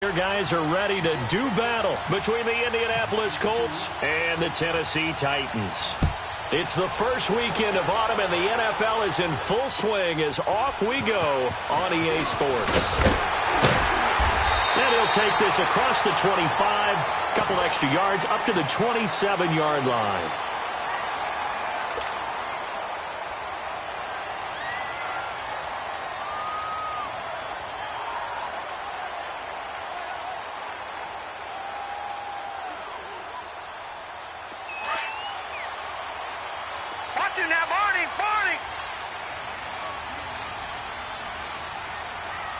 Your guys are ready to do battle between the Indianapolis Colts and the Tennessee Titans. It's the first weekend of autumn, and the NFL is in full swing as off we go on EA Sports. And he'll take this across the 25, a couple extra yards, up to the 27-yard line. Now, Barney.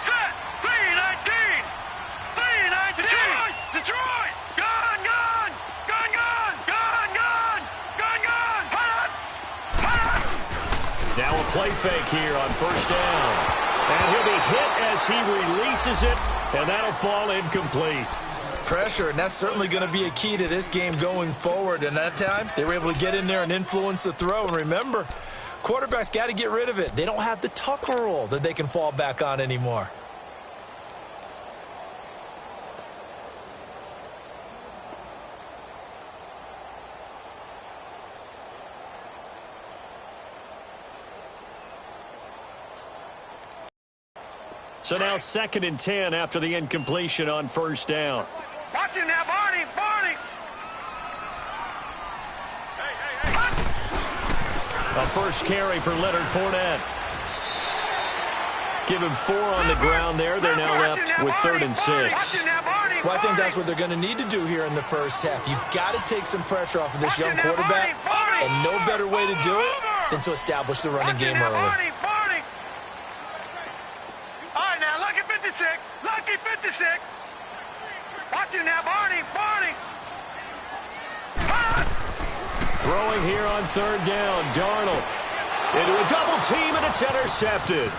Set. 3-19. Detroit. Gone. Now a play fake here on first down. And he'll be hit as he releases it, and that'll fall incomplete. Pressure, and that's certainly going to be a key to this game going forward. And that time, they were able to get in there and influence the throw. And remember, quarterbacks got to get rid of it. They don't have the Tucker rule that they can fall back on anymore. So now 2nd and 10 after the incompletion on first down. Watch him now, Barney. A first carry for Leonard Fournette. Give him 4 on the ground there. They're now left with 3rd and 6. Well, I think that's what they're going to need to do here in the first half. You've got to take some pressure off of this young quarterback, and no better way to do it than to establish the running game early. All right, now, lucky 56. Watch him now, Barney. Throwing here on 3rd down, Darnold. Into a double team, and it's intercepted.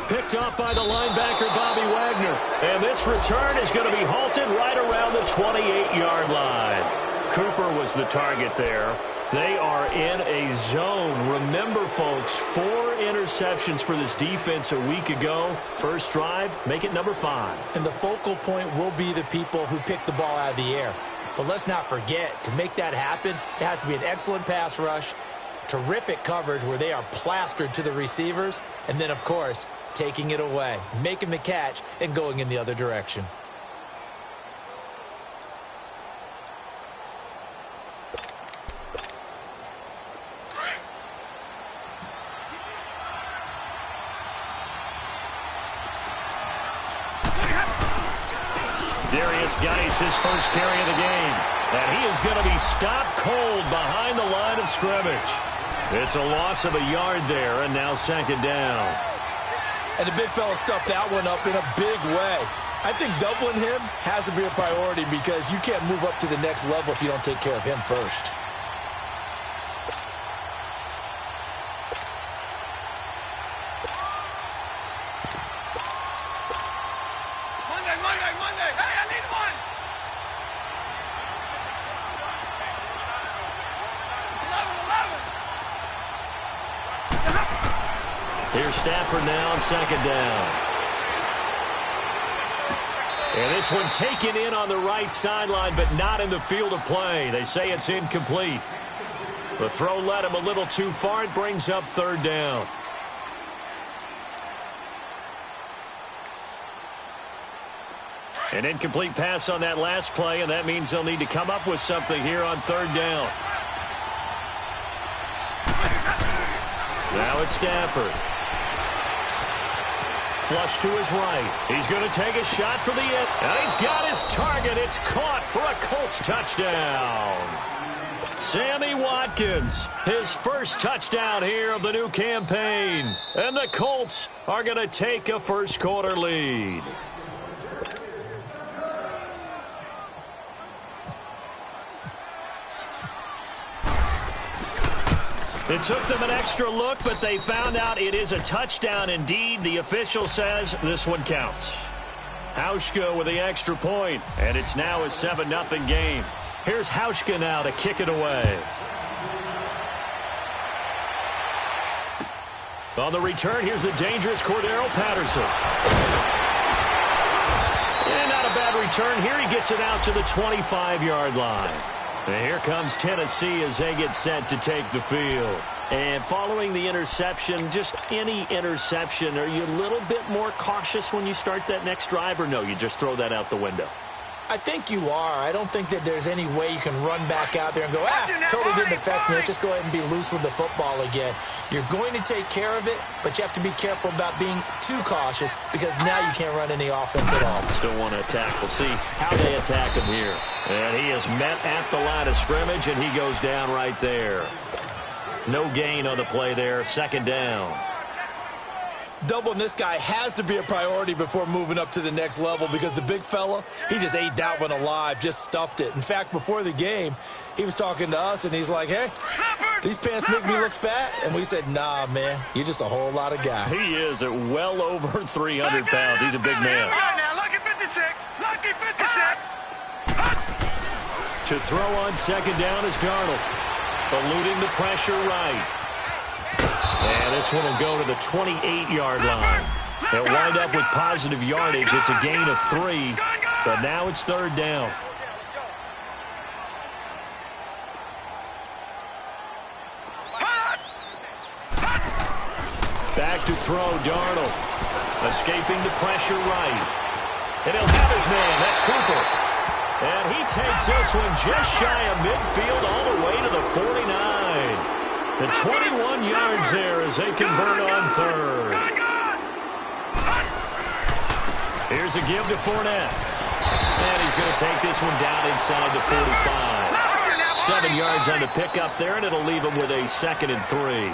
Picked off by the linebacker, Bobby Wagner. And this return is going to be halted right around the 28-yard line. Cooper was the target there. They are in a zone. Remember, folks, 4 interceptions for this defense a week ago. First drive, make it number 5. And the focal point will be the people who pick the ball out of the air. But let's not forget, to make that happen, it has to be an excellent pass rush, terrific coverage where they are plastered to the receivers, and then, of course, taking it away, making the catch, and going in the other direction. Geis, his first carry of the game. And he is going to be stopped cold behind the line of scrimmage. It's a loss of a yard there, and now 2nd down. And the big fella stuffed that one up in a big way. I think doubling him has to be a priority because you can't move up to the next level if you don't take care of him first. Monday. Hey, I need one. Here's Stafford now on 2nd down. And this one taken in on the right sideline, but not in the field of play. They say it's incomplete. The throw led him a little too far. It brings up 3rd down. An incomplete pass on that last play, and that means they'll need to come up with something here on 3rd down. Now it's Stafford. Flush to his right. He's going to take a shot for the end. And he's got his target. It's caught for a Colts touchdown. Sammy Watkins, his first touchdown here of the new campaign. And the Colts are going to take a first-quarter lead. It took them an extra look, but they found out it is a touchdown indeed. The official says this one counts. Hauschka with the extra point, and it's now a 7-0 game. Here's Hauschka now to kick it away. On the return, here's the dangerous Cordero Patterson. And not a bad return here. He gets it out to the 25-yard line. And here comes Tennessee as they get set to take the field. And following the interception, just any interception, are you a little bit more cautious when you start that next drive, or no, you just throw that out the window? I think you are. I don't think that there's any way you can run back out there and go, totally didn't affect me. Let's just go ahead and be loose with the football again. You're going to take care of it, but you have to be careful about being too cautious because now you can't run any offense at all. Still want to attack. We'll see how they attack him here. And he is met at the line of scrimmage, and he goes down right there. No gain on the play there. Second down. Doubling this guy has to be a priority before moving up to the next level because the big fella, he just ate that one alive, just stuffed it. In fact, before the game, he was talking to us, and he's like, hey, these pants make me look fat? And we said, nah, man, you're just a whole lot of guy. He is at well over 300 pounds. He's a big man. All right, now, lucky 56. Lucky 56. To throw on second down is Darnold. Eluding the pressure right. And this one will go to the 28-yard line. They'll wind up with positive yardage. It's a gain of 3, but now it's third down. Back to throw, Darnold. Escaping the pressure right. And he'll have his man. That's Cooper. And he takes this one just shy of midfield all the way to the 49. The 21 yards there as they convert on third. Here's a give to Fournette. And he's going to take this one down inside the 45. 7 yards on the pickup there, and it'll leave him with a 2nd and 3.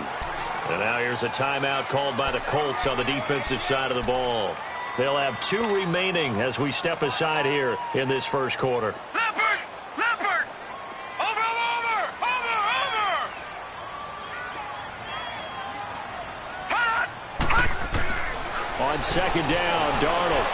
And now here's a timeout called by the Colts on the defensive side of the ball. They'll have 2 remaining as we step aside here in this first quarter. Leopard! Over! On second down, Darnold.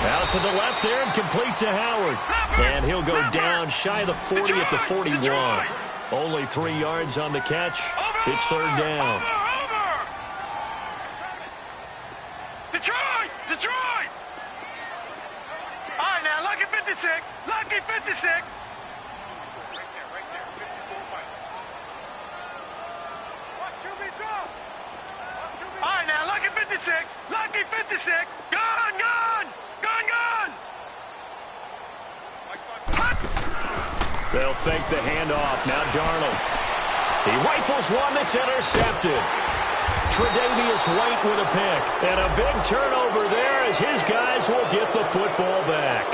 Out to the left there and complete to Howard. And he'll go down shy of the 40 at the 41. Only 3 yards on the catch. It's third down. Detroit! All right, now, lucky 56. Lucky 56. Right there. 54. Watch QB drop. All right, now, lucky 56. Lucky 56. Gone! They'll fake the handoff. Now Darnold. He rifles one that's intercepted. Tre'Davious White with a pick. And a big turnover there as his guys will get the football back.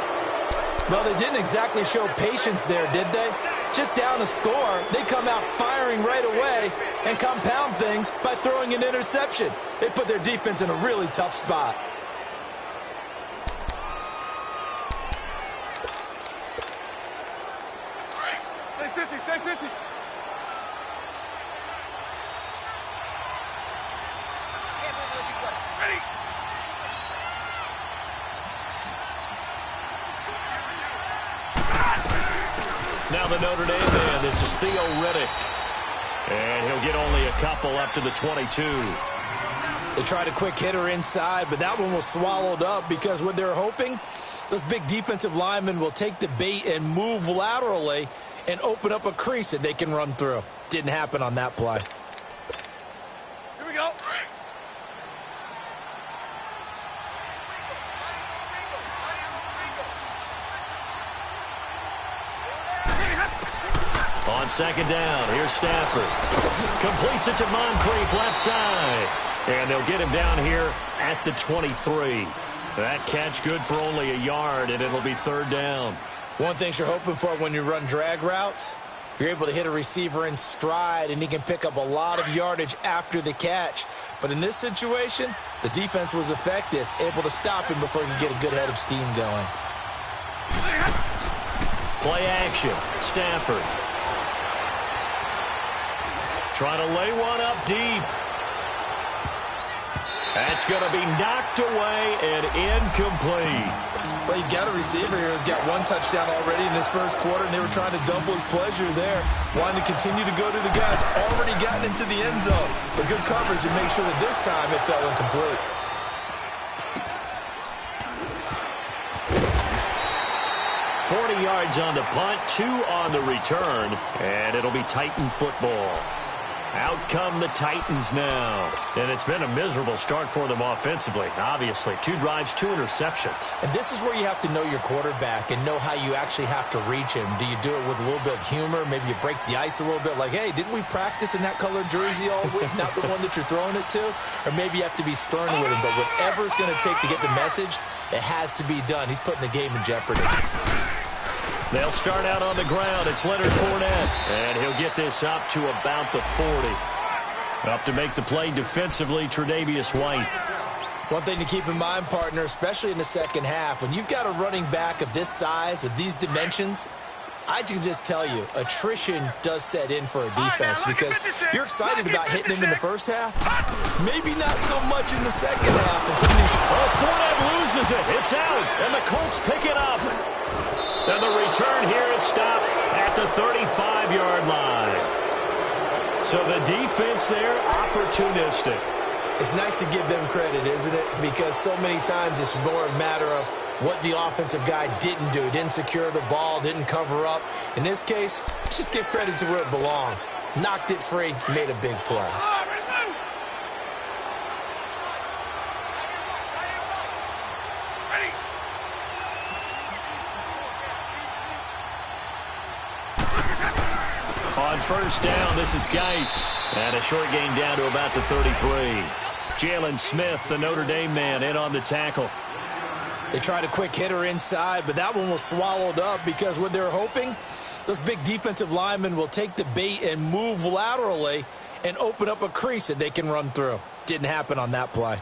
Well, they didn't exactly show patience there, did they? Just down a score, they come out firing right away and compound things by throwing an interception. They put their defense in a really tough spot. Stay 50. Ready. Now the Notre Dame man, this is Theo Riddick. And he'll get only a couple up to the 22. They tried a quick hitter inside, but that one was swallowed up because what they're hoping, those big defensive linemen will take the bait and move laterally and open up a crease that they can run through. Didn't happen on that play. Here we go. On second down, here's Stafford. Completes it to Moncrief left side. And they'll get him down here at the 23. That catch good for only a yard, and it'll be third down. One thing you're hoping for when you run drag routes, you're able to hit a receiver in stride, and he can pick up a lot of yardage after the catch. But in this situation, the defense was effective, able to stop him before he could get a good head of steam going. Play action. Stafford. Trying to lay one up deep. That's going to be knocked away and incomplete. Well, you got a receiver here who's got 1 touchdown already in this first quarter, and they were trying to double his pleasure there, wanting to continue to go to the guys already gotten into the end zone. But good coverage and make sure that this time it fell incomplete. 40 yards on the punt, 2 on the return, and it'll be Titan football. Out come the Titans now. And it's been a miserable start for them offensively, obviously. 2 drives, 2 interceptions. And this is where you have to know your quarterback and know how you actually have to reach him. Do you do it with a little bit of humor? Maybe you break the ice a little bit like, hey, didn't we practice in that colored jersey all week, not the one that you're throwing it to? Or maybe you have to be stern with him. But whatever it's going to take to get the message, it has to be done. He's putting the game in jeopardy. They'll start out on the ground. It's Leonard Fournette, and he'll get this up to about the 40. Up to make the play defensively, Tre'Davious White. One thing to keep in mind, partner, especially in the second half, when you've got a running back of this size, of these dimensions, I can just tell you, attrition does set in for a defense because you're excited about hitting him in the first half. Maybe not so much in the second half. Fournette loses it. It's out, and the Colts pick it up. And the return here is stopped at the 35-yard line. So the defense there, opportunistic. It's nice to give them credit, isn't it? Because so many times it's more a matter of what the offensive guy didn't do. Didn't secure the ball, didn't cover up. In this case, let's just give credit to where it belongs. Knocked it free, made a big play. On first down, this is Geis. And a short gain down to about the 33. Jalen Smith, the Notre Dame man, in on the tackle. They tried a quick hitter inside, but that one was swallowed up because what they're hoping, those big defensive linemen will take the bait and move laterally and open up a crease that they can run through. Didn't happen on that play.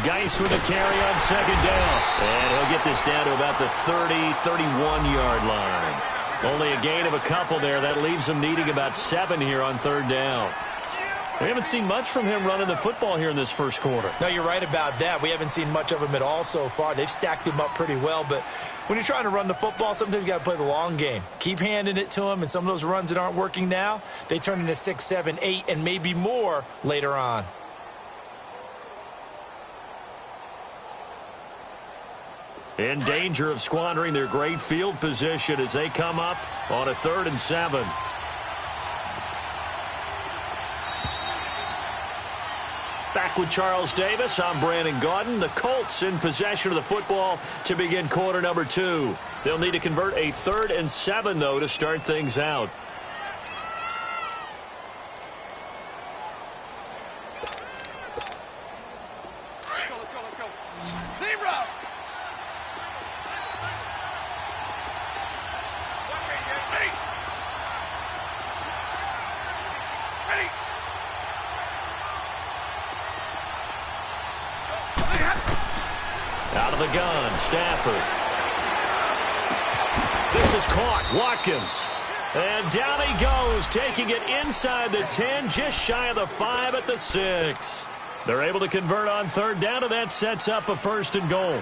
Geis with a carry on second down. And he'll get this down to about the 30, 31-yard line. Only a gain of a couple there. That leaves them needing about 7 here on third down. We haven't seen much from him running the football here in this first quarter. No, you're right about that. We haven't seen much of him at all so far. They've stacked him up pretty well. But when you're trying to run the football, sometimes you got to play the long game. Keep handing it to him. And some of those runs that aren't working now, they turn into 6, 7, 8, and maybe more later on. In danger of squandering their great field position as they come up on a 3rd and 7. Back with Charles Davis, I'm Brandon Gaudin. The Colts in possession of the football to begin quarter number 2. They'll need to convert a 3rd and 7, though, to start things out. Let's go. Zero. Out of the gun, Stafford. This is caught, Watkins. And down he goes, taking it inside the 10, just shy of the 5 at the 6. They're able to convert on third down, and that sets up a 1st and goal.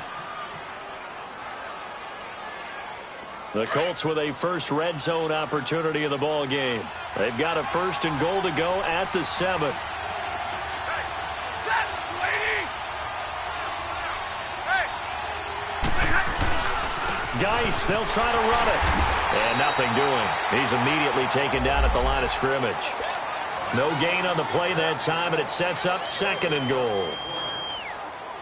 The Colts with a first red zone opportunity of the ball game. They've got a 1st and goal to go at the 7. Geis, they'll try to run it. And nothing doing. He's immediately taken down at the line of scrimmage. No gain on the play that time, and it sets up 2nd and goal.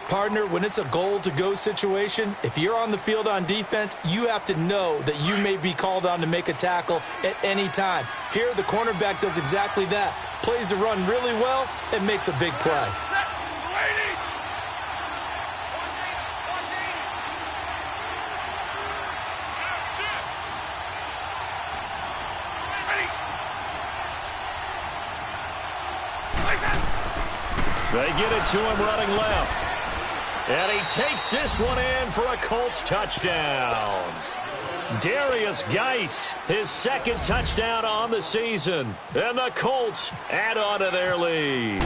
Partner, when it's a goal-to-go situation, if you're on the field on defense, you have to know that you may be called on to make a tackle at any time. Here, the cornerback does exactly that. Plays the run really well and makes a big play. They get it to him running left. And he takes this one in for a Colts touchdown. Darius Geis, his 2nd touchdown on the season. And the Colts add on to their lead.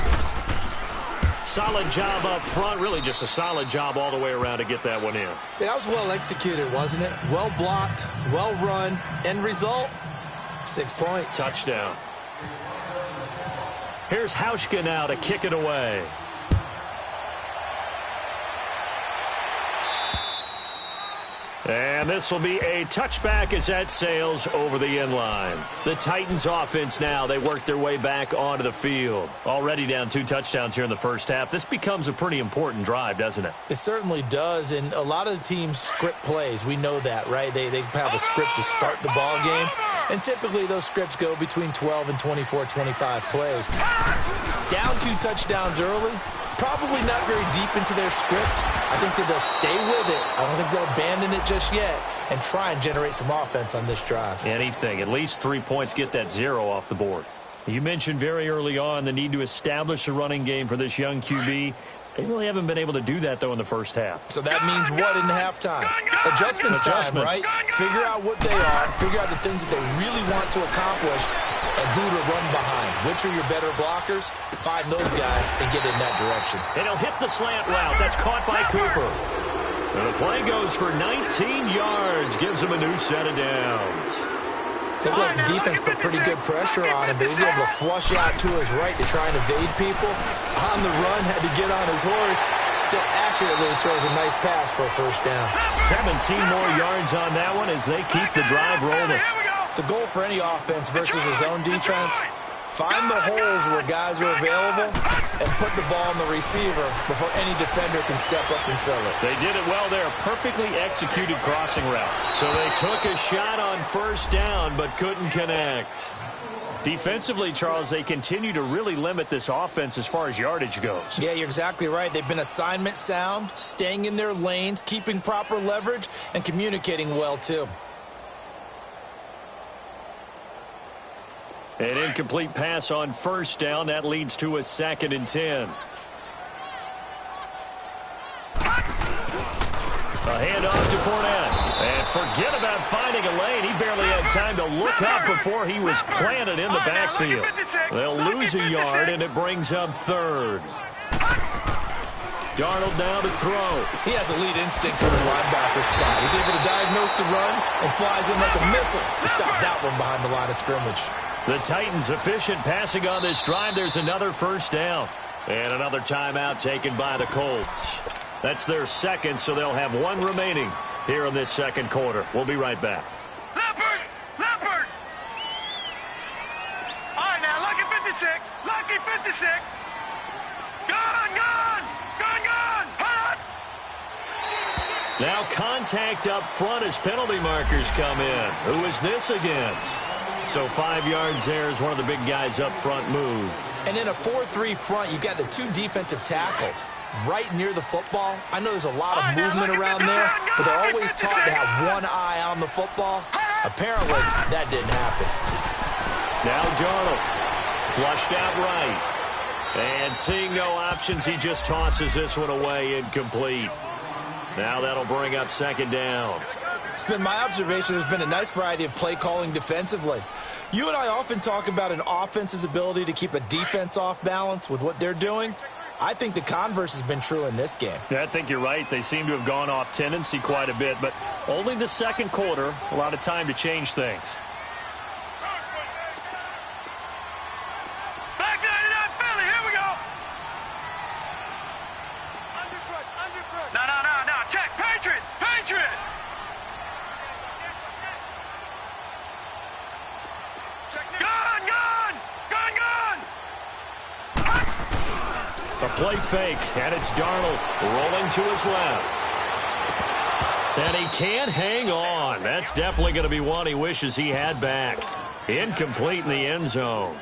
solid job up front. Really just a solid job all the way around to get that one in. That was well executed, wasn't it? Well blocked, well run. End result, 6 points. Touchdown. Here's Hauschka now to kick it away. And this will be a touchback as that sails over the end line. The Titans offense now, they work their way back onto the field. Already down 2 touchdowns here in the first half. This becomes a pretty important drive, doesn't it? It certainly does, and a lot of the teams script plays. We know that, right? They have a script to start the ball game, and typically those scripts go between 12 and 24, 25 plays. Down 2 touchdowns early. Probably not very deep into their script. I think that they'll stay with it. I don't think they'll abandon it just yet and try and generate some offense on this drive. Anything. At least 3 points, get that 0 off the board. You mentioned very early on the need to establish a running game for this young QB. They really haven't been able to do that, though, in the first half. So that means what in halftime? Adjustments time, right? Figure out what they are, figure out the things that they really want to accomplish, and who to run behind. Which are your better blockers? Find those guys and get in that direction. And he'll hit the slant route. That's caught by Cooper. And the play goes for 19 yards. Gives him a new set of downs. Looked like the defense put pretty good pressure on him, but he's able to flush out to his right to try and evade people. On the run, had to get on his horse. Still accurately throws a nice pass for a first down. 17 more yards on that one as they keep the drive rolling. The goal for any offense versus his own defense, find the holes where guys are available and put the ball on the receiver before any defender can step up and fill it. They did it well there. Perfectly executed crossing route. So they took a shot on first down but couldn't connect. Defensively, Charles, they continue to really limit this offense as far as yardage goes. Yeah, you're exactly right. They've been assignment sound, staying in their lanes, keeping proper leverage, and communicating well, too. An incomplete pass on first down. That leads to a 2nd and 10. A handoff to Fournette. And forget about finding a lane. He barely had time to look up before he was planted in the backfield. They'll lose a yard, and it brings up 3rd. Darnold now to throw. He has elite instincts for his linebacker spot. He's able to diagnose the run and flies in like a missile to stop that one behind the line of scrimmage. The Titans efficient passing on this drive. There's another first down. And another timeout taken by the Colts. That's their 2nd, so they'll have 1 remaining here in this 2nd quarter. We'll be right back. Leopard! Leopard! All right, now, lucky 56. Lucky 56. Gone! Gone! Gone! Gone! Hot! Now contact up front as penalty markers come in. Who is this against? So 5 yards there as one of the big guys up front moved. And in a 4-3 front, you've got the 2 defensive tackles right near the football. I know there's a lot of movement around there, but they're always taught to have one eye on the football. Apparently, that didn't happen. Now Darnold, flushed out right. And seeing no options, he just tosses this one away, incomplete. Now that'll bring up 2nd down. It's been my observation there's been a nice variety of play calling defensively. You and I often talk about an offense's ability to keep a defense off balance with what they're doing. I think the converse has been true in this game. Yeah, I think you're right. They seem to have gone off tendency quite a bit, but only the 2nd quarter, a lot of time to change things. Back 99 Philly, here we go. Under. No. Check. Patriot. A play fake, and it's Darnold rolling to his left. And he can't hang on. That's definitely going to be one he wishes he had back. Incomplete in the end zone.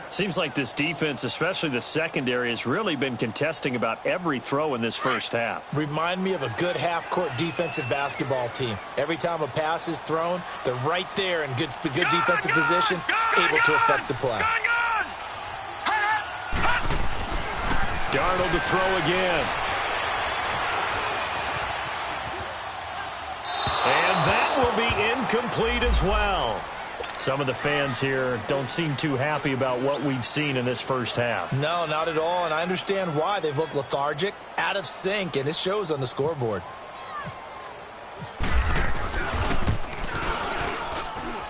Seems like this defense, especially the secondary, has really been contesting about every throw in this first half. Remind me of a good half-court defensive basketball team. Every time a pass is thrown, they're right there in good defensive position, able to affect the play. Darnold to throw again. And that will be incomplete as well. Some of the fans here don't seem too happy about what we've seen in this first half. No, not at all, and I understand why. They've looked lethargic, out of sync, and it shows on the scoreboard.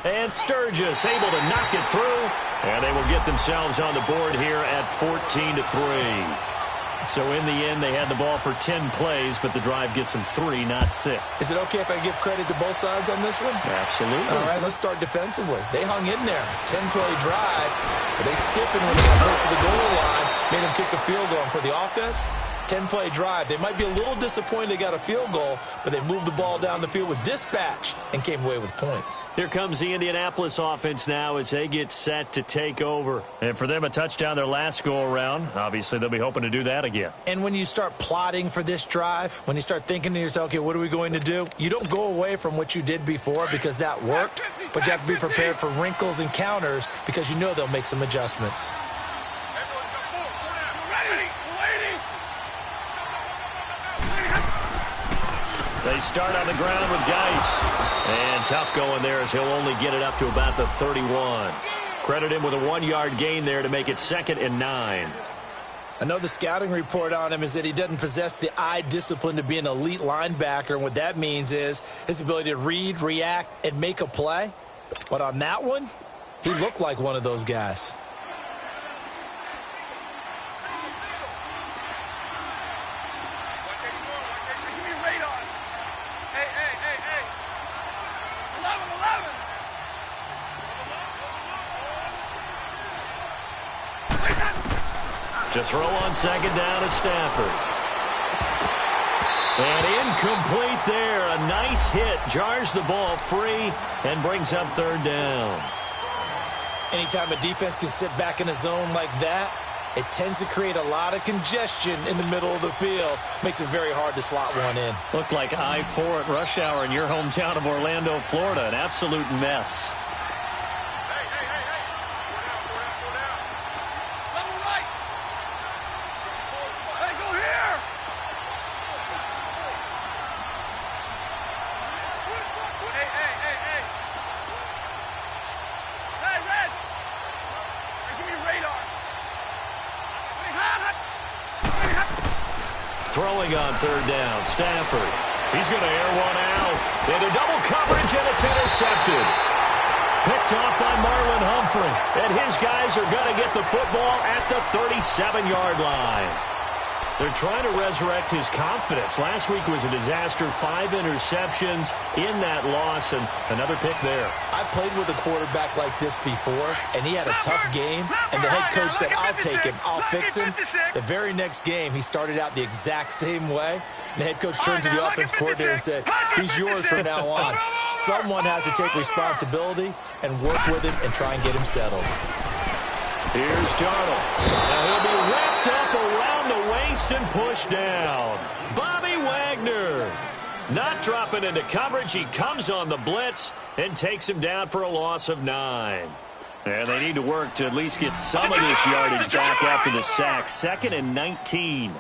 And Sturgis able to knock it through, and they will get themselves on the board here at 14-3. So in the end, they had the ball for 10 plays, but the drive gets them 3, not 6. Is it okay if I give credit to both sides on this one? Absolutely. All right, let's start defensively. They hung in there. 10-play drive, but they stiffened when they got close to the goal line, made them kick a field goal. And for the offense, 10-play drive. They might be a little disappointed they got a field goal, but they moved the ball down the field with dispatch and came away with points. Here comes the Indianapolis offense now as they get set to take over. And for them, a touchdown their last go-around. Obviously, they'll be hoping to do that again. And when you start plotting for this drive, when you start thinking to yourself, okay, what are we going to do? You don't go away from what you did before because that worked, but you have to be prepared for wrinkles and counters because you know they'll make some adjustments. They start on the ground with Geis. And tough going there as he'll only get it up to about the 31. Credit him with a 1-yard gain there to make it 2nd and 9. I know the scouting report on him is that he doesn't possess the eye discipline to be an elite linebacker. And what that means is his ability to read, react, and make a play. But on that one, he looked like one of those guys. To throw on 2nd down is Stafford. And incomplete there. A nice hit. Jars the ball free and brings up 3rd down. Anytime a defense can sit back in a zone like that, it tends to create a lot of congestion in the middle of the field. Makes it very hard to slot one in. Looked like I-4 at rush hour in your hometown of Orlando, Florida. An absolute mess. Throwing on 3rd down, Stafford. He's going to air one out. Into double coverage, and it's intercepted. Picked off by Marlon Humphrey. And his guys are going to get the football at the 37-yard line. They're trying to resurrect his confidence. Last week was a disaster. 5 interceptions in that loss, and another pick there. I played with a quarterback like this before, and he had a tough game, and the head coach said, I'll take him, I'll fix him. The very next game, he started out the exact same way. And the head coach turned to the offense coordinator and said, he's yours from now on. Someone has to take responsibility and work with him and try and get him settled. Here's Darnold. Now he'll be wrapped up around the waist and pushed down. Bobby Wagner not dropping into coverage. He comes on the blitz and takes him down for a loss of 9. And they need to work to at least get some of this yardage back after the sack. 2nd and 19.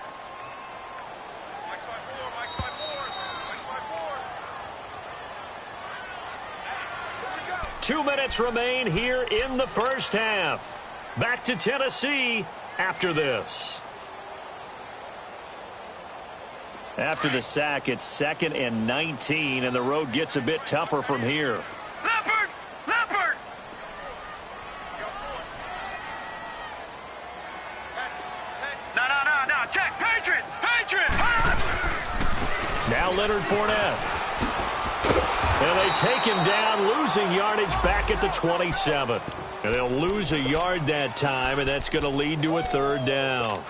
Two minutes remain here in the first half. Back to Tennessee after this. After the sack, it's 2nd and 19, and the road gets a bit tougher from here. Leopard! Leopard! No. Check. Patriot! Patriot! Now Leonard Fournette. And they take him down, losing yardage back at the 27. And they'll lose a yard that time, and that's going to lead to a 3rd down.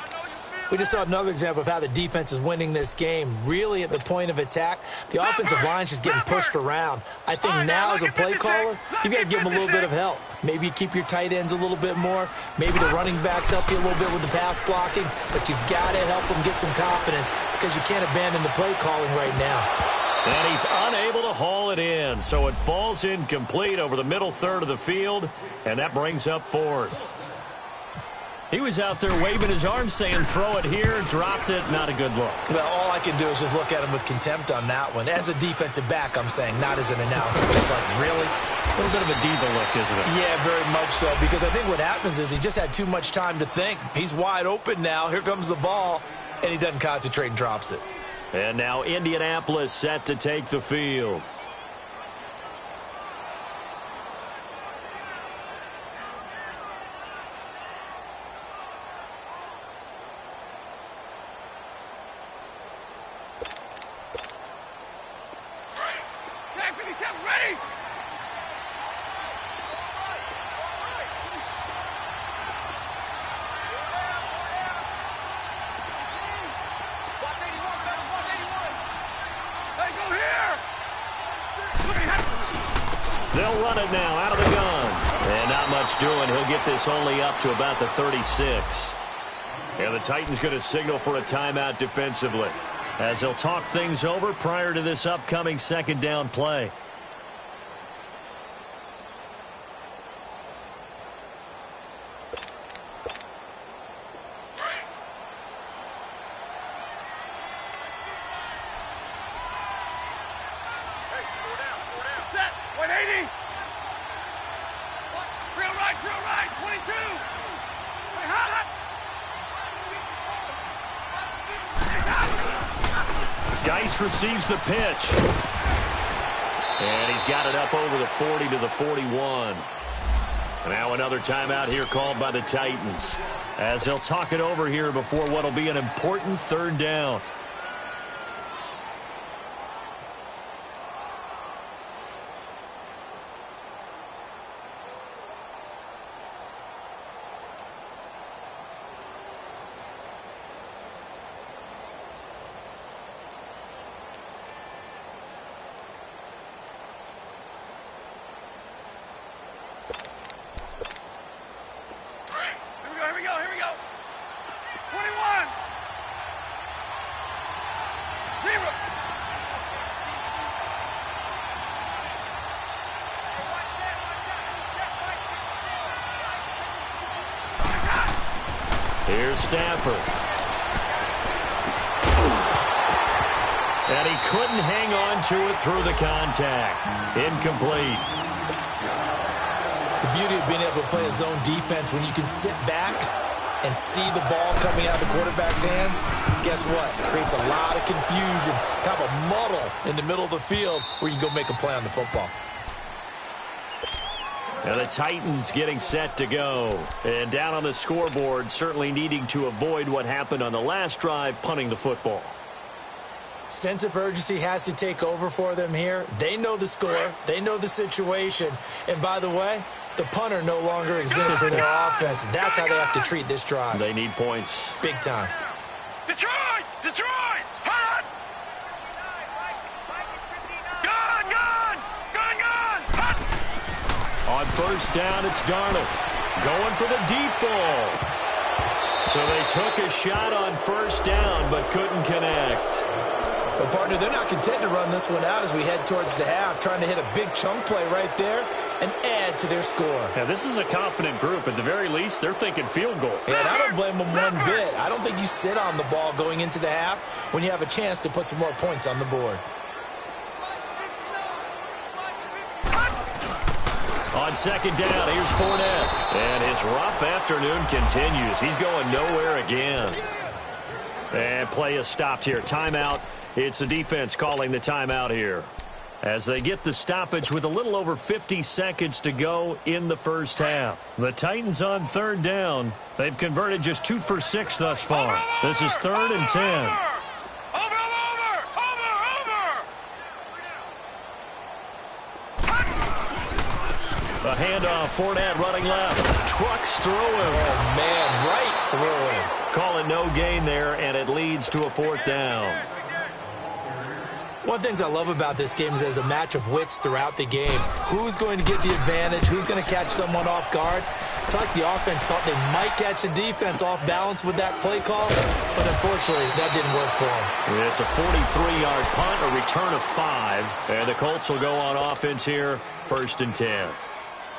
We just saw another example of how the defense is winning this game. Really at the point of attack, the offensive line is just getting pushed around. I think now as a play caller, you've got to give them a little bit of help. Maybe you keep your tight ends a little bit more. Maybe the running backs help you a little bit with the pass blocking. But you've got to help them get some confidence because you can't abandon the play calling right now. And he's unable to haul it in, so it falls incomplete over the middle third of the field, and that brings up 4th. He was out there waving his arms saying, throw it here, dropped it, not a good look. Well, all I can do is just look at him with contempt on that one. As a defensive back, I'm saying, not as an announcer. Just like, really? A little bit of a diva look, isn't it? Yeah, very much so, because I think what happens is he just had too much time to think. He's wide open now. Here comes the ball, and he doesn't concentrate and drops it. And now Indianapolis set to take the field. They'll run it now out of the gun. And not much doing. He'll get this only up to about the 36. And the Titans going to signal for a timeout defensively, as they'll talk things over prior to this upcoming second down play. Receives the pitch. And he's got it up over the 40 to the 41. Now another timeout here called by the Titans, as they'll talk it over here before what will be an important third down. Here's Stafford. And he couldn't hang on to it through the contact. Incomplete. The beauty of being able to play a zone defense, when you can sit back and see the ball coming out of the quarterback's hands, guess what? It creates a lot of confusion, kind of a muddle in the middle of the field where you can go make a play on the football. And the Titans getting set to go. And down on the scoreboard, certainly needing to avoid what happened on the last drive, punting the football. Sense of urgency has to take over for them here. They know the score. They know the situation. And by the way, the punter no longer exists for their offense. That's how they have to treat this drive. They need points. Big time. Detroit! Detroit! Hot! Gun! Gun! Gun! Gun! Hot! On first down, it's Darnold going for the deep ball. So they took a shot on first down, but couldn't connect. Well, partner, they're not content to run this one out as we head towards the half, trying to hit a big chunk play right there and add to their score. Yeah, this is a confident group. At the very least, they're thinking field goal. Yeah, and I don't blame them one bit. I don't think you sit on the ball going into the half when you have a chance to put some more points on the board. On second down, here's Fournette. And his rough afternoon continues. He's going nowhere again. And play is stopped here. Timeout. It's the defense calling the timeout here, as they get the stoppage with a little over 50 seconds to go in the first half. The Titans on third down. They've converted just 2 for 6 thus far. This is 3rd and 10. A handoff, Fournette running left. Trucks through him. Oh, man, right through him. Call it no gain there, and it leads to a 4th down. One of the things I love about this game is there's a match of wits throughout the game. Who's going to get the advantage? Who's going to catch someone off guard? I feel like the offense thought they might catch the defense off balance with that play call, but unfortunately, that didn't work for them. It's a 43-yard punt, a return of 5, and the Colts will go on offense here, 1st and 10.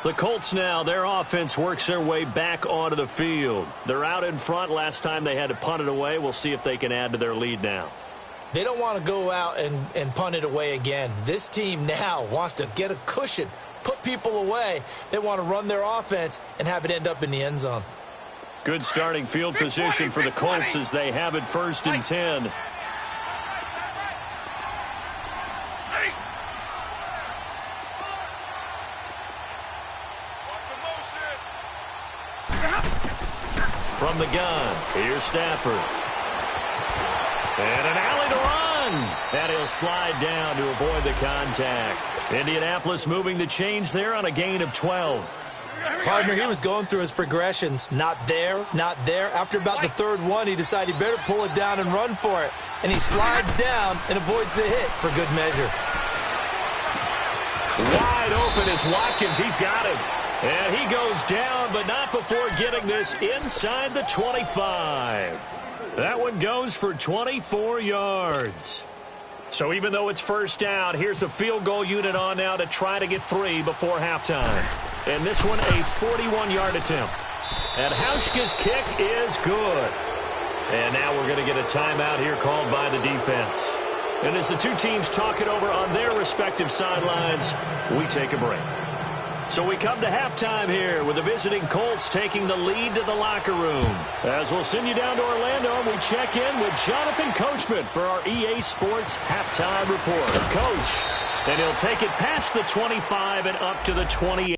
The Colts now, their offense works their way back onto the field. They're out in front. Last time they had to punt it away. We'll see if they can add to their lead now. They don't want to go out and punt it away again. This team now wants to get a cushion, put people away. They want to run their offense and have it end up in the end zone. Good starting field position for the Colts as they have it 1st and 10. From the gun, here's Stafford. And an alley to run. And he'll slide down to avoid the contact. Indianapolis moving the chains there on a gain of 12. Partner, he was going through his progressions. Not there, not there. After about the 3rd one, he decided he better pull it down and run for it. And he slides down and avoids the hit for good measure. Wide open is Watkins. He's got him. And he goes down, but not before getting this inside the 25. That one goes for 24 yards. So even though it's 1st down, here's the field goal unit on now to try to get 3 before halftime. And this one, a 41-yard attempt. And Hauschka's kick is good. And now we're going to get a timeout here called by the defense. And as the two teams talk it over on their respective sidelines, we take a break. So we come to halftime here with the visiting Colts taking the lead to the locker room. As we'll send you down to Orlando, we check in with Jonathan Coachman for our EA Sports Halftime Report. Coach, and he'll take it past the 25 and up to the 28.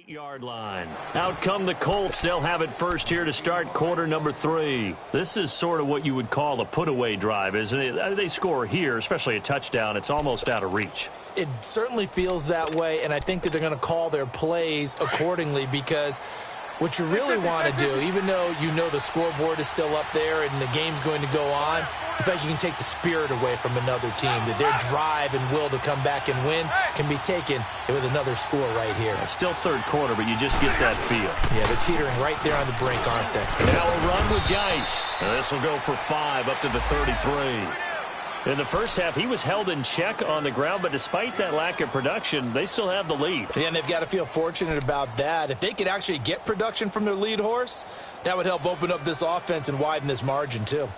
Yard line. Out come the Colts. They'll have it first here to start quarter number 3. This is sort of what you would call a put-away drive, isn't it? They score here, especially a touchdown. It's almost out of reach. It certainly feels that way, and I think that they're going to call their plays accordingly because what you really want to do, even though you know the scoreboard is still up there and the game's going to go on, I feel like you can take the spirit away from another team, that their drive and will to come back and win can be taken with another score right here. Still 3rd quarter, but you just get that feel. Yeah, they're teetering right there on the brink, aren't they? Now a run with Geis. This will go for 5 up to the 33. In the first half, he was held in check on the ground, but despite that lack of production, they still have the lead. Yeah, and they've got to feel fortunate about that. If they could actually get production from their lead horse, that would help open up this offense and widen this margin, too.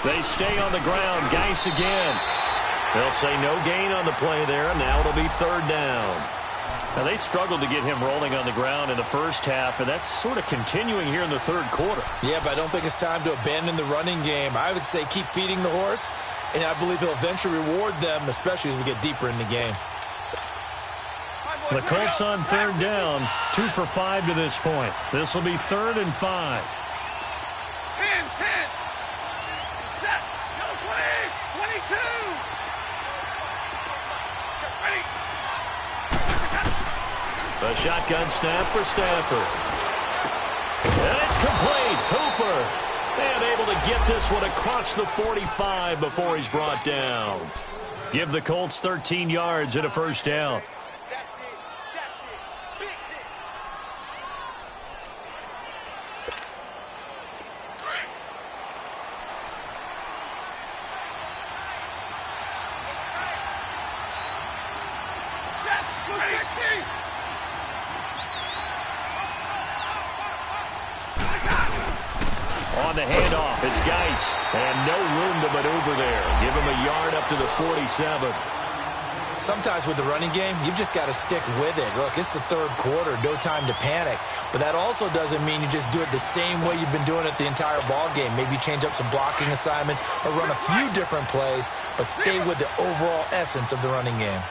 They stay on the ground. Geis again. They'll say no gain on the play there. Now it'll be 3rd down. Now they struggled to get him rolling on the ground in the first half, and that's sort of continuing here in the 3rd quarter. Yeah, but I don't think it's time to abandon the running game. I would say keep feeding the horse, and I believe he'll eventually reward them, especially as we get deeper in the game. The Colts on 3rd down. 2 for 5 to this point. This will be 3rd and 5. 10. Set. Go 20. 22. Ready. The shotgun snap for Stafford. And it's complete. Hooper. And able to get this one across the 45 before he's brought down. Give the Colts 13 yards and a 1st down. On the handoff, it's Geis. And no room to maneuver there. Give him a yard up to the 47. Sometimes with the running game, you've just got to stick with it. Look, it's the third quarter, no time to panic. But that also doesn't mean you just do it the same way you've been doing it the entire ball game. Maybe change up some blocking assignments or run a few different plays, but stay with the overall essence of the running game.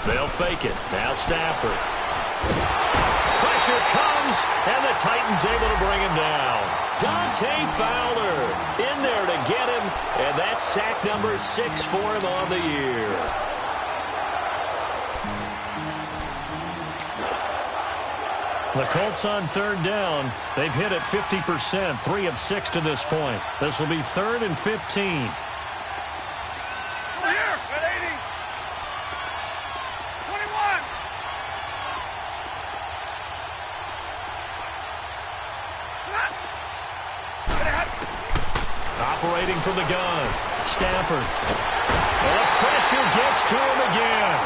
They'll fake it. Now Stafford. Pressure comes, and the Titans able to bring him down. Dante Fowler in there to get him, and that's sack number 6 for him on the year. The Colts on third down. They've hit it 50%, 3 of 6 to this point. This will be 3rd and 15. Operating from the gun, Stafford. And the pressure gets to him again.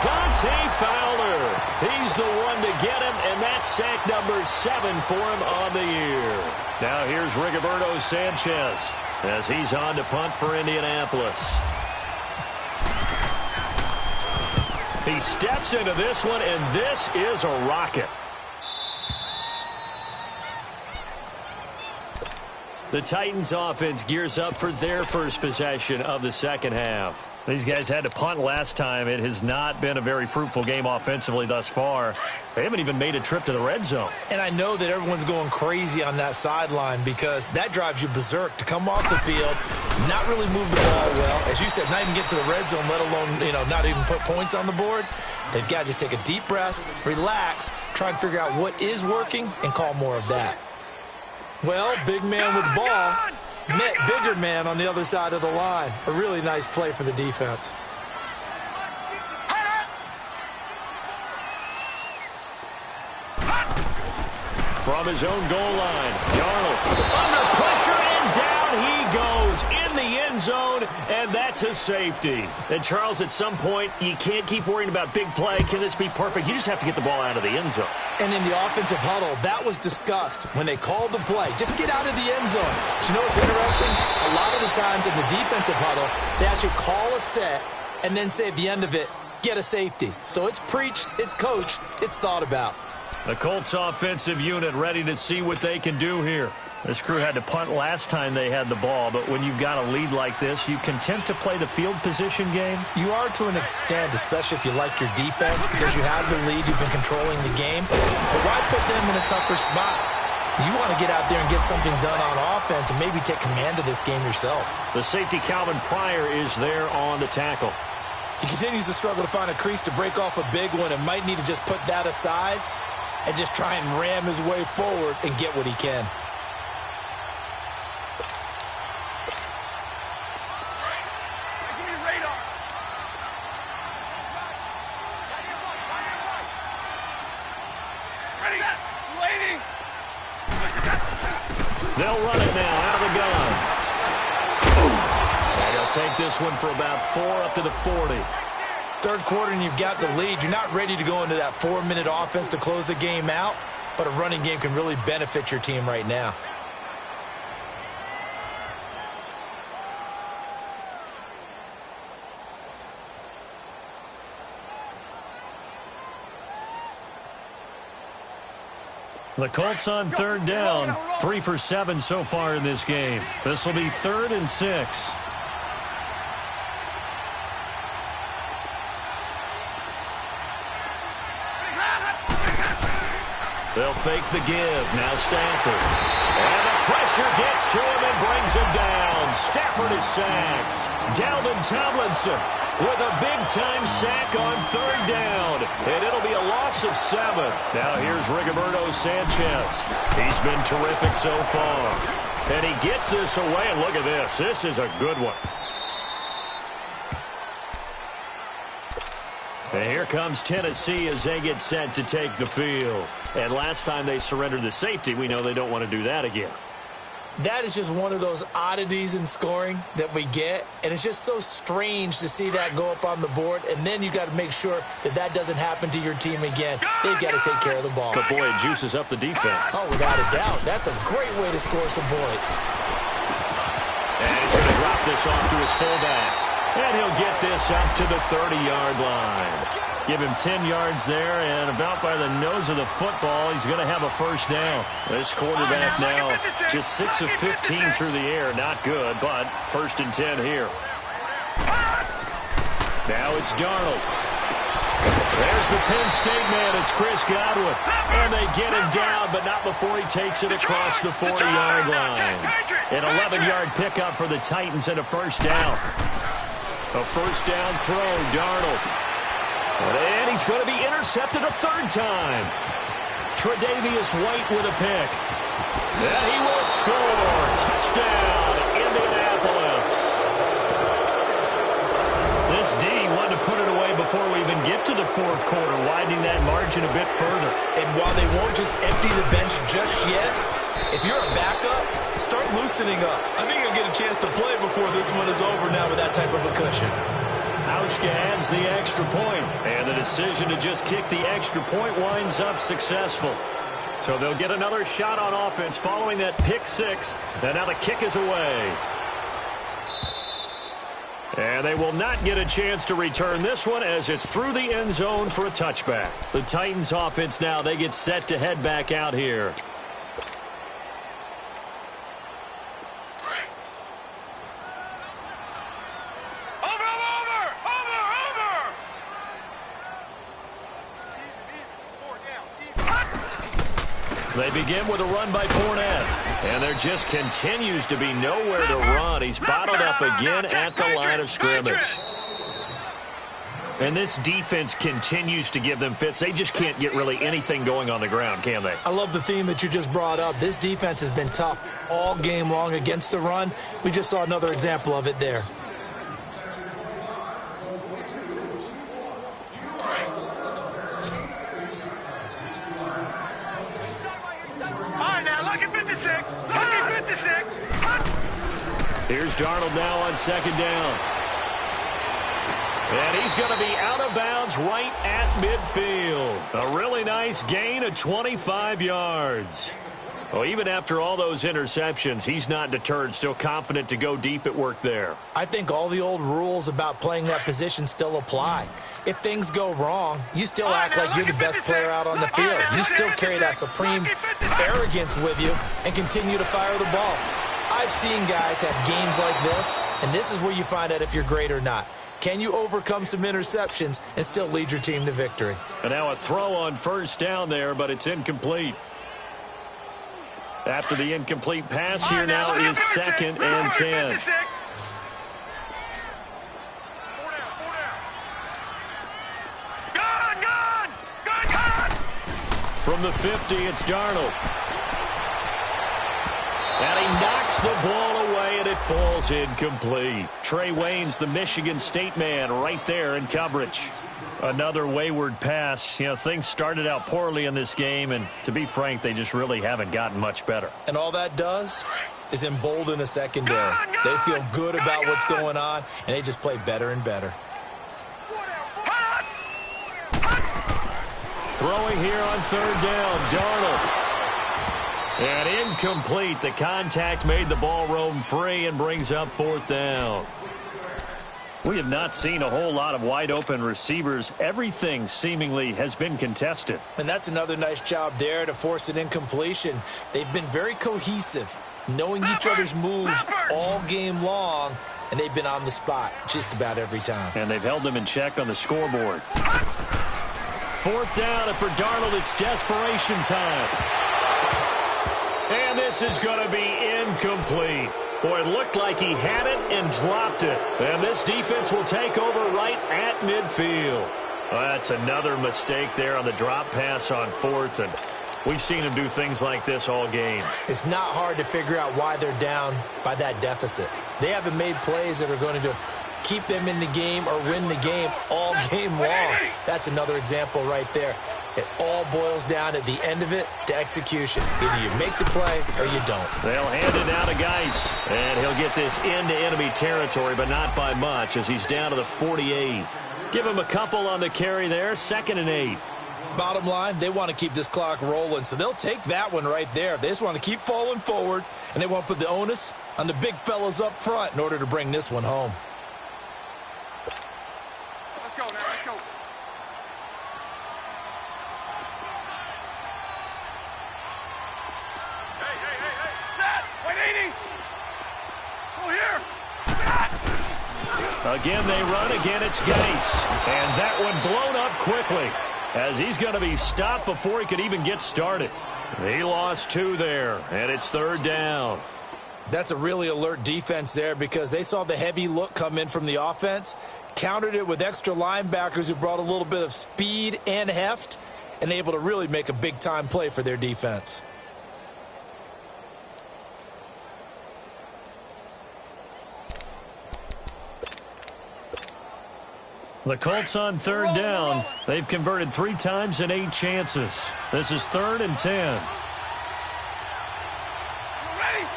Dante Fowler, he's the one to get him, and that's sack number 7 for him on the year. Now here's Rigoberto Sanchez as he's on to punt for Indianapolis. He steps into this one, and this is a rocket. The Titans offense gears up for their first possession of the second half. These guys had to punt last time. It has not been a very fruitful game offensively thus far. They haven't even made a trip to the red zone. And I know that everyone's going crazy on that sideline because that drives you berserk to come off the field, not really move the ball well. As you said, not even get to the red zone, let alone, not even put points on the board. They've got to just take a deep breath, relax, try and figure out what is working, and call more of that. Well, big man with the ball met bigger man on the other side of the line. A really nice play for the defense. From his own goal line, Darnold under pressure, and down he goes in the end zone, and that's a safety. And Charles, at some point, you can't keep worrying about big play. Can this be perfect? You just have to get the ball out of the end zone. And in the offensive huddle, that was discussed when they called the play. Just get out of the end zone. But you know what's interesting? A lot of the times in the defensive huddle, they actually call a set and then say at the end of it, get a safety. So it's preached, it's coached, it's thought about. The Colts offensive unit ready to see what they can do here. This crew had to punt last time they had the ball, but when you've got a lead like this, you content to play the field position game? You are to an extent, especially if you like your defense, because you have the lead, you've been controlling the game. But why put them in a tougher spot? You want to get out there and get something done on offense and maybe take command of this game yourself. The safety Calvin Pryor is there on the tackle. He continues to struggle to find a crease to break off a big one and might need to just put that aside and just try and ram his way forward and get what he can. They'll run it now out of the gun. And they'll take this one for about 4 up to the 40. Third quarter and you've got the lead. You're not ready to go into that 4-minute offense to close the game out, but a running game can really benefit your team right now. The Colts on third down, 3 for 7 so far in this game. This will be 3rd and 6. They'll fake the give. Now Stafford. And the pressure gets to him and brings him down. Stafford is sacked. Dalvin Tomlinson with a big-time sack on third down. And it'll be a loss of 7. Now here's Rigoberto Sanchez. He's been terrific so far. And he gets this away. And look at this. This is a good one. And here comes Tennessee as they get set to take the field. And last time they surrendered the safety, we know they don't want to do that again. That is just one of those oddities in scoring that we get, and it's just so strange to see that go up on the board, and then you got to make sure that that doesn't happen to your team again. They've got to take care of the ball. But, boy, it juices up the defense. Oh, without a doubt. That's a great way to score some points. And he's going to drop this off to his fullback. And he'll get this up to the 30-yard line. Give him 10 yards there, and about by the nose of the football, he's going to have a first down. This quarterback now just 6 of 15 through the air. Not good, but 1st and 10 here. Now it's Darnold. There's the Penn State man. It's Chris Godwin. And they get him down, but not before he takes it across the 40-yard line. An 11-yard pickup for the Titans and a first down. A first down throw, Darnold. And he's going to be intercepted a 3rd time. Tre'Davious White with a pick. And he will score. Touchdown, Indianapolis. This D wanted to put it away before we even get to the 4th quarter, widening that margin a bit further. And while they won't just empty the bench just yet, if you're a backup, start loosening up. I think you'll get a chance to play before this one is over now with that type of a cushion. Hauschka adds the extra point, and the decision to just kick the extra point winds up successful. So they'll get another shot on offense following that pick 6, and now the kick is away. And they will not get a chance to return this one as it's through the end zone for a touchback. The Titans offense now, they get set to head back out here. They begin with a run by Fournette. And there just continues to be nowhere to run. He's bottled up again at the line of scrimmage. And this defense continues to give them fits. They just can't get really anything going on the ground, can they? I love the theme that you just brought up. This defense has been tough all game long against the run. We just saw another example of it there. Here's Darnold now on 2nd down. And he's going to be out of bounds right at midfield. A really nice gain of 25 yards. Well, even after all those interceptions, he's not deterred, still confident to go deep at work there. I think all the old rules about playing that position still apply. If things go wrong, you still act like you're the best player out on the field. You still carry that supreme arrogance with you and continue to fire the ball. I've seen guys have games like this, and this is where you find out if you're great or not. Can you overcome some interceptions and still lead your team to victory? And now a throw on 1st down there, but it's incomplete. After the incomplete pass here now is 2nd and 10. From the 50, it's Darnold. And he knocks the ball away, and it falls incomplete. Trey Waynes, the Michigan State man, right there in coverage. Another wayward pass. You know, things started out poorly in this game, and to be frank, they just really haven't gotten much better. And all that does is embolden a secondary. They feel good about what's going on, and they just play better and better. Throwing here on 3rd down, Darnold. And incomplete. The contact made the ball roam free and brings up 4th down. We have not seen a whole lot of wide-open receivers. Everything seemingly has been contested. And that's another nice job there to force an incompletion. They've been very cohesive, knowing each other's moves all game long, and they've been on the spot just about every time. And they've held them in check on the scoreboard. 4th down, and for Darnold, it's desperation time. And this is going to be incomplete. Boy, it looked like he had it and dropped it. And this defense will take over right at midfield. Well, that's another mistake there on the drop pass on 4th. And we've seen him do things like this all game. It's not hard to figure out why they're down by that deficit. They haven't made plays that are going to keep them in the game or win the game all game long. That's another example right there. It all boils down at the end of it to execution. Either you make the play or you don't. They'll hand it now to Geis, and he'll get this into enemy territory, but not by much as he's down to the 48. Give him a couple on the carry there, 2nd and 8. Bottom line, they want to keep this clock rolling, so they'll take that one right there. They just want to keep falling forward, and they want to put the onus on the big fellas up front in order to bring this one home. Let's go now, let's go. Hey. Set! Wait, 80! Oh, here! Again, they run. Again, it's Geis. And that one blown up quickly as he's going to be stopped before he could even get started. He lost 2 there, and it's 3rd down. That's a really alert defense there because they saw the heavy look come in from the offense, countered it with extra linebackers who brought a little bit of speed and heft, and able to really make a big-time play for their defense. The Colts on 3rd down. They've converted 3 times in 8 chances. This is 3rd and 10. Ready!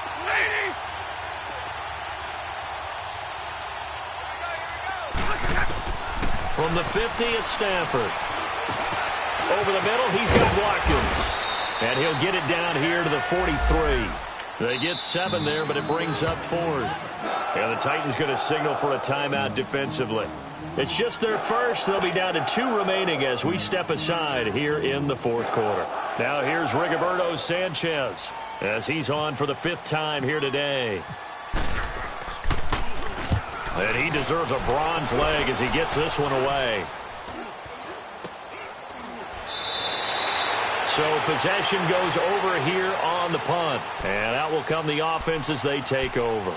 From the 50, it's Stafford. Over the middle, he's got Watkins. And he'll get it down here to the 43. They get 7 there, but it brings up 4th. And the Titans going to signal for a timeout defensively. It's just their first. They'll be down to 2 remaining as we step aside here in the 4th quarter. Now here's Rigoberto Sanchez as he's on for the 5th time here today. And he deserves a bronze leg as he gets this one away. So possession goes over here on the punt. And out will come the offense as they take over.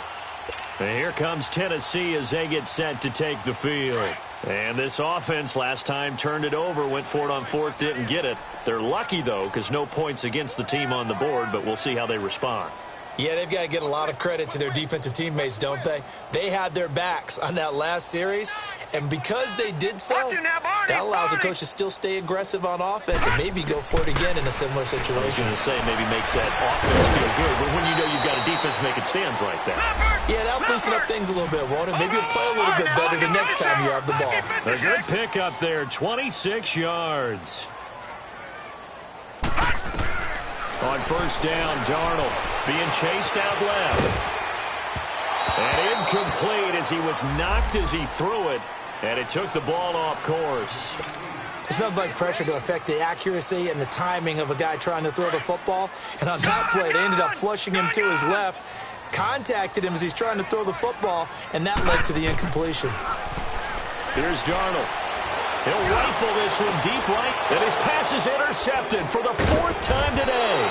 And here comes Tennessee as they get set to take the field. And this offense last time turned it over, went for it on 4th, didn't get it. They're lucky, though, because no points against the team on the board, but we'll see how they respond. Yeah, they've got to get a lot of credit to their defensive teammates, don't they? They had their backs on that last series, and because they did so, that allows the coach to still stay aggressive on offense and maybe go for it again in a similar situation. I was going to say maybe makes that offense feel good, but when you know you've got a defense making stands like that. Yeah, that'll loosen up things a little bit, won't it? Maybe you'll play a little bit better the next time you have the ball. A good pick up there, 26 yards. On 1st down, Darnold being chased out left. And incomplete as he was knocked as he threw it. And it took the ball off course. It's nothing like pressure to affect the accuracy and the timing of a guy trying to throw the football. And on that play, they ended up flushing him to his left, contacted him as he's trying to throw the football, and that led to the incompletion. Here's Darnold. He'll rifle this one deep right, and his pass is intercepted for the 4th time today.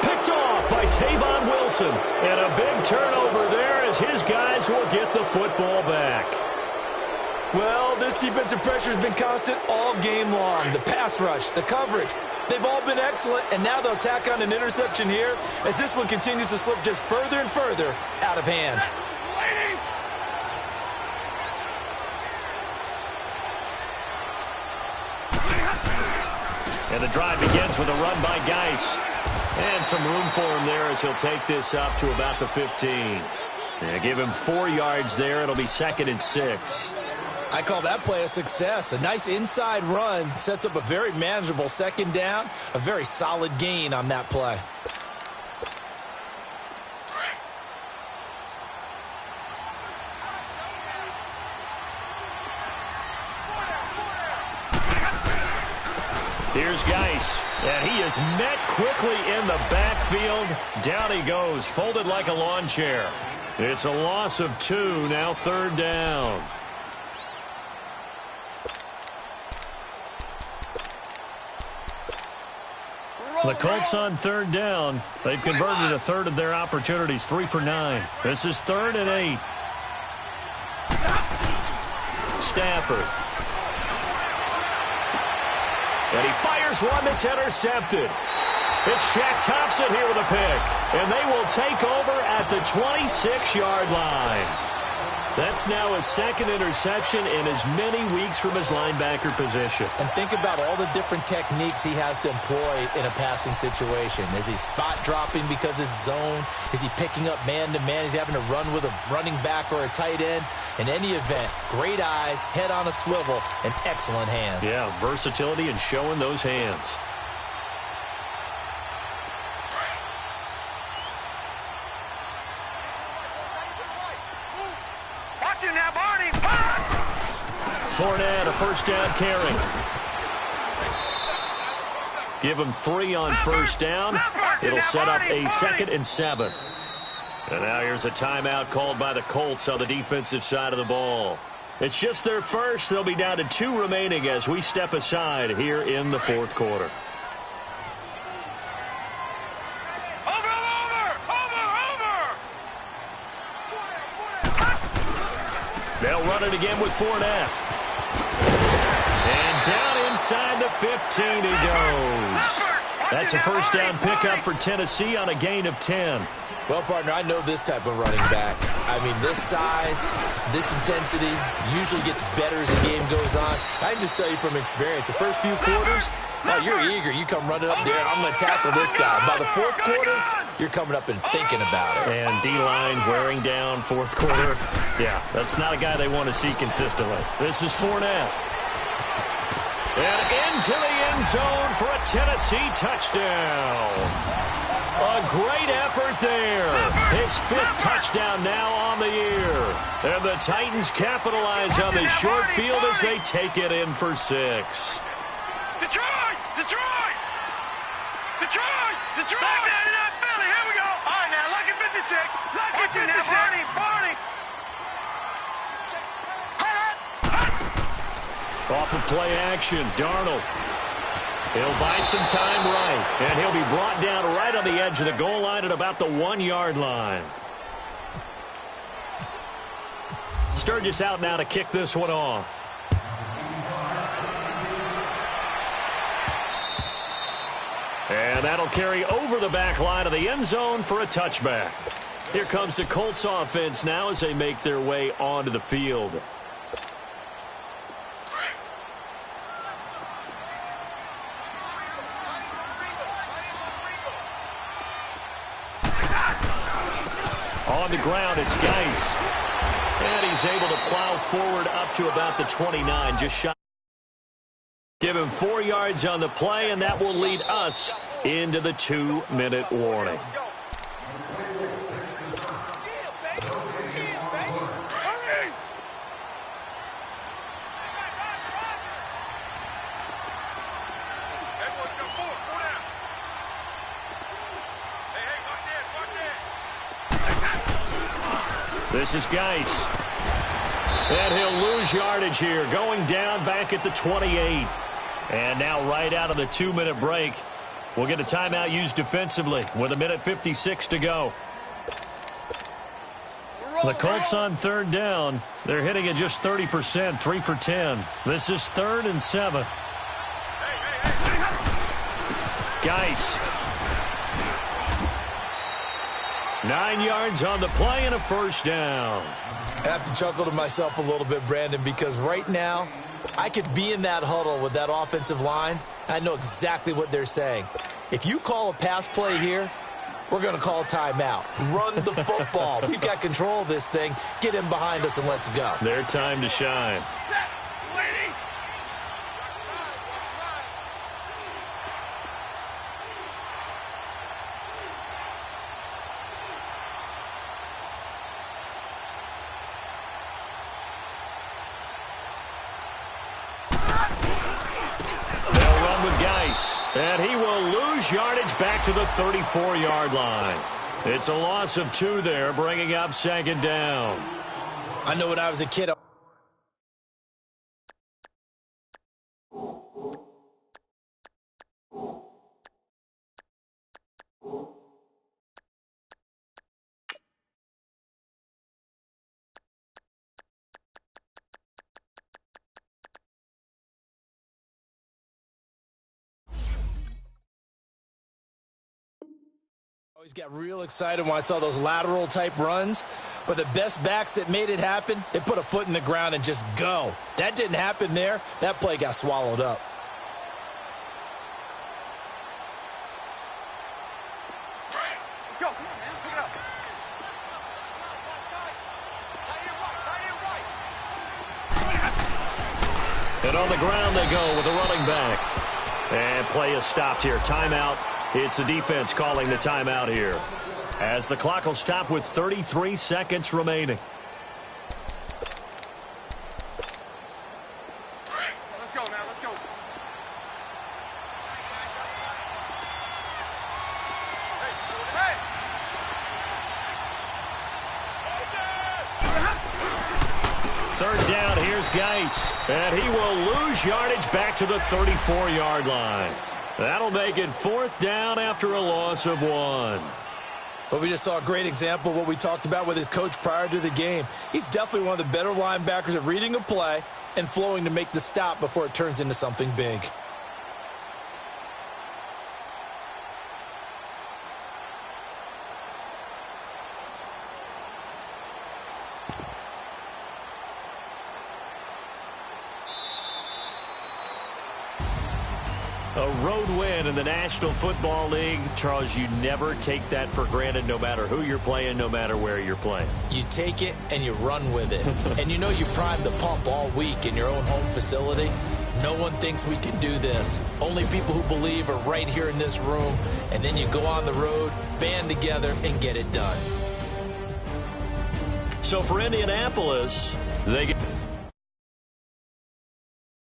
Picked off by Tavon Wilson, and a big turnover there as his guys will get the football back. Well, this defensive pressure has been constant all game long. The pass rush, the coverage, they've all been excellent, and now they'll tack on an interception here as this one continues to slip just further and further out of hand. And the drive begins with a run by Geis. And some room for him there as he'll take this up to about the 15. And give him 4 yards there. It'll be 2nd and 6. I call that play a success. A nice inside run sets up a very manageable 2nd down. A very solid gain on that play. Here's Geis, and he is met quickly in the backfield. Down he goes, folded like a lawn chair. It's a loss of 2, now 3rd down. The Colts on 3rd down. They've converted a 1/3 of their opportunities, 3 for 9. This is 3rd and 8. Stafford. And he fires one that's intercepted. It's Shaq Thompson here with a pick. And they will take over at the 26-yard line. That's now his second interception in as many weeks from his linebacker position. And think about all the different techniques he has to employ in a passing situation. Is he spot dropping because it's zone? Is he picking up man-to-man? Is he having to run with a running back or a tight end? In any event, great eyes, head on a swivel, and excellent hands. Yeah, versatility and showing those hands. Fournette, a first down carry. Give him 3 on first down. It'll set up a 2nd and 7. And now here's a timeout called by the Colts on the defensive side of the ball. It's just their first. They'll be down to 2 remaining as we step aside here in the 4th quarter. They'll run it again with Fournette. And down inside the 15 he goes. That's a first down pickup for Tennessee on a gain of 10. Well, partner, I know this type of running back. I mean, this size, this intensity usually gets better as the game goes on. I can just tell you from experience, the first few quarters, well, you're eager. You come running up there, I'm going to tackle this guy. By the 4th quarter, you're coming up and thinking about it. And D-line wearing down 4th quarter. Yeah, that's not a guy they want to see consistently. This is Fournette. And into the end zone for a Tennessee touchdown. A great effort there. His 5th touchdown now on the year. And the Titans capitalize on this short field as they take it in for 6. Detroit! Detroit! Detroit! Detroit! Back down to that Philly. Here we go. All right, now, lucky 56. Lucky 56. Barney. Off of play action, Darnold. He'll buy some time right, and he'll be brought down right on the edge of the goal line at about the 1-yard line. Sturgis out now to kick this one off. And that'll carry over the back line of the end zone for a touchback. Here comes the Colts offense now as they make their way onto the field. On the ground, it's Geis. And he's able to plow forward up to about the 29, just shy. Give him 4 yards on the play, and that will lead us into the 2-minute warning. This is Geis. And he'll lose yardage here, going down back at the 28. And now right out of the 2-minute break, we'll get a timeout used defensively with 1:56 to go. The Colts on 3rd down. They're hitting at just 30%, 3 for 10. This is 3rd and 7. Geis. 9 yards on the play and a first down. I have to chuckle to myself a little bit, Brandon, because right now I could be in that huddle with that offensive line. And I know exactly what they're saying. If you call a pass play here, we're going to call a timeout. Run the football. We've got control of this thing. Get in behind us and let's go. Their time to shine. And he will lose yardage back to the 34-yard line. It's a loss of 2 there, bringing up 2nd down. I know when I was a kid, always got real excited when I saw those lateral type runs, but the best backs that made it happen, they put a foot in the ground and just go. That didn't happen there. That play got swallowed up. Let's go. Come on, man. Pick it up. And on the ground they go with the running back. And play is stopped here. Timeout. It's the defense calling the timeout here, as the clock will stop with 33 seconds remaining. Let's go now. Let's go. Hey. Third down, here's Geis. And he will lose yardage back to the 34-yard line. That'll make it 4th down after a loss of 1. But we just saw a great example of what we talked about with his coach prior to the game. He's definitely one of the better linebackers at reading a play and flowing to make the stop before it turns into something big. A road win in the National Football League. Charles, you never take that for granted, no matter who you're playing, no matter where you're playing. You take it and you run with it. And you know you primed the pump all week in your own home facility. No one thinks we can do this. Only people who believe are right here in this room. And then you go on the road, band together, and get it done. So for Indianapolis, they get